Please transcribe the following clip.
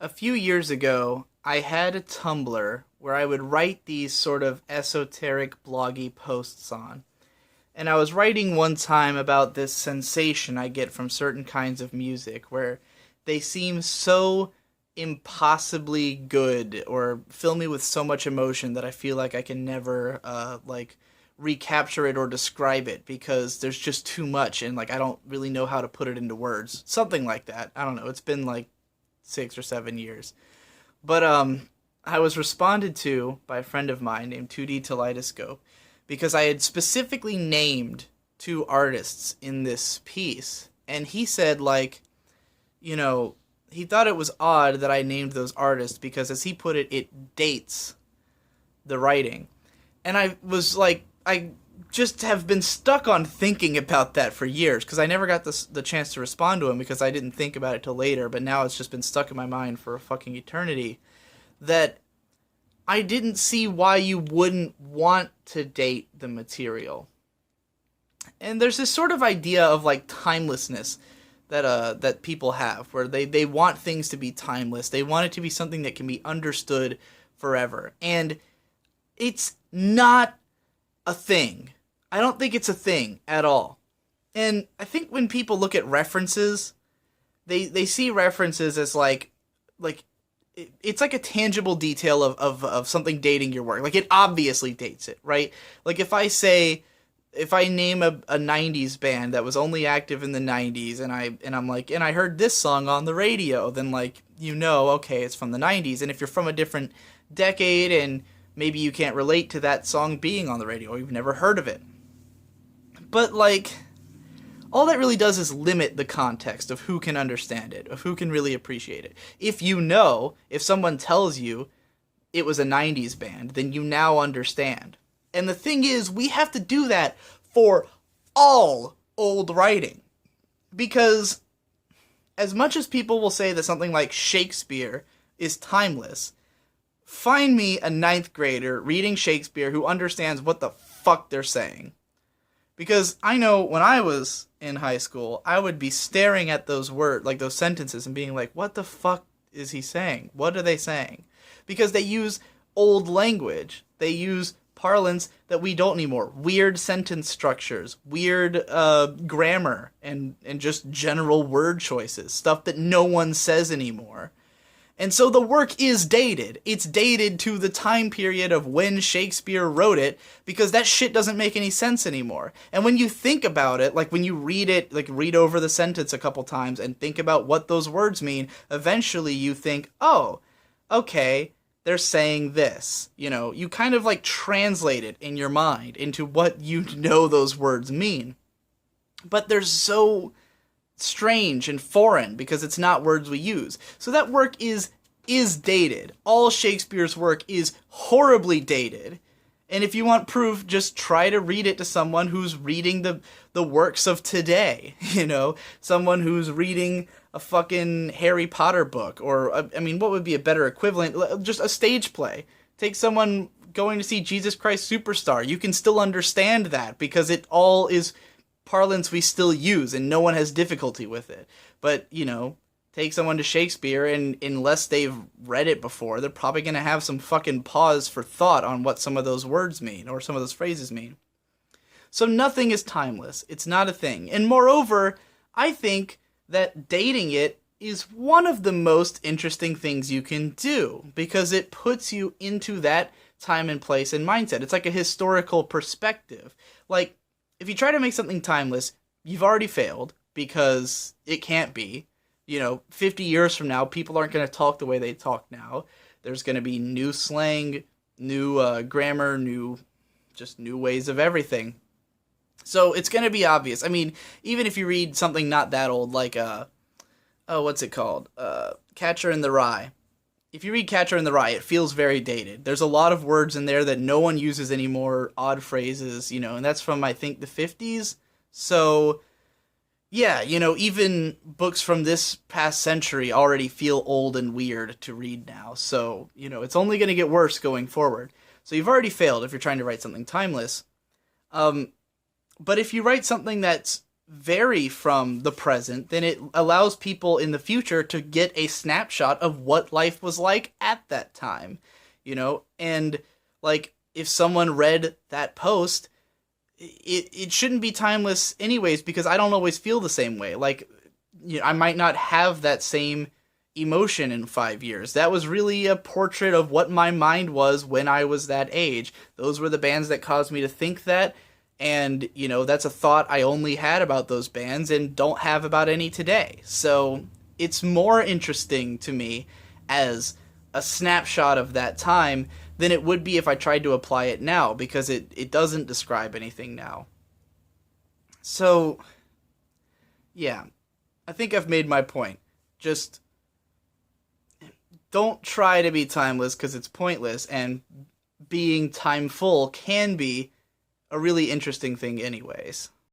A few years ago, I had a Tumblr where I would write these sort of esoteric bloggy posts on. And I was writing one time about this sensation I get from certain kinds of music where they seem so impossibly good or fill me with so much emotion that I feel like I can never recapture it or describe it because there's just too much and I don't really know how to put it into words. Something like that. I don't know. It's been 6 or 7 years. But I was responded to by a friend of mine named 2D Kaleidoscope because I had specifically named two artists in this piece. And he said, you know, he thought it was odd that I named those artists because, as he put it, it dates the writing. And I was like, I just have been stuck on thinking about that for years because I never got the chance to respond to him because I didn't think about it till later, but now it's just been stuck in my mind for a fucking eternity that I didn't see why you wouldn't want to date the material. And there's this sort of idea of timelessness that people have where they want things to be timeless. They want it to be something that can be understood forever. And it's not a thing. I don't think it's a thing at all. And I think when people look at references, they see references as it's like a tangible detail of something dating your work. Like, it obviously dates it, right? Like, if I name a 90s band that was only active in the 90s and I heard this song on the radio, then okay, it's from the 90s. And if you're from a different decade and maybe you can't relate to that song being on the radio or you've never heard of it. But all that really does is limit the context of who can understand it, of who can really appreciate it. If someone tells you it was a 90s band, then you now understand. And the thing is, we have to do that for all old writing. Because as much as people will say that something like Shakespeare is timeless, find me a ninth grader reading Shakespeare who understands what the fuck they're saying. Because I know when I was in high school, I would be staring at those words, those sentences, and being like, what the fuck is he saying? What are they saying? Because they use old language. They use parlance that we don't anymore. Weird sentence structures, weird grammar, and just general word choices. Stuff that no one says anymore. And so the work is dated. It's dated to the time period of when Shakespeare wrote it, because that shit doesn't make any sense anymore. And when you think about it, when you read it, read over the sentence a couple times and think about what those words mean, eventually you think, oh, okay, they're saying this. You kind of translate it in your mind into what you know those words mean. But they're so strange and foreign because it's not words we use. So that work is dated. All Shakespeare's work is horribly dated. And if you want proof, just try to read it to someone who's reading the works of today. Someone who's reading a fucking Harry Potter book, or what would be a better equivalent? Just a stage play. Take someone going to see Jesus Christ Superstar. You can still understand that because it all is parlance we still use and no one has difficulty with it. But, take someone to Shakespeare and unless they've read it before, they're probably going to have some fucking pause for thought on what some of those words mean or some of those phrases mean. So nothing is timeless. It's not a thing. And moreover, I think that dating it is one of the most interesting things you can do because it puts you into that time and place and mindset. It's like a historical perspective. If you try to make something timeless, you've already failed because it can't be. 50 years from now, people aren't going to talk the way they talk now. There's going to be new slang, new grammar, new ways of everything. So it's going to be obvious. Even if you read something not that old, what's it called? Catcher in the Rye. If you read Catcher in the Rye, it feels very dated. There's a lot of words in there that no one uses anymore, odd phrases, and that's from, I think, the 50s. So, yeah, even books from this past century already feel old and weird to read now. So, it's only going to get worse going forward. So you've already failed if you're trying to write something timeless. But if you write something that's vary from the present, then it allows people in the future to get a snapshot of what life was like at that time, you know? And, like, if someone read that post, it shouldn't be timeless anyways, because I don't always feel the same way. Like, you know, I might not have that same emotion in 5 years. That was really a portrait of what my mind was when I was that age. Those were the bands that caused me to think that, and, you know, that's a thought I only had about those bands and don't have about any today. So it's more interesting to me as a snapshot of that time than it would be if I tried to apply it now, because it doesn't describe anything now. So, yeah, I think I've made my point. Just don't try to be timeless, because it's pointless, and being timeful can be a really interesting thing anyways.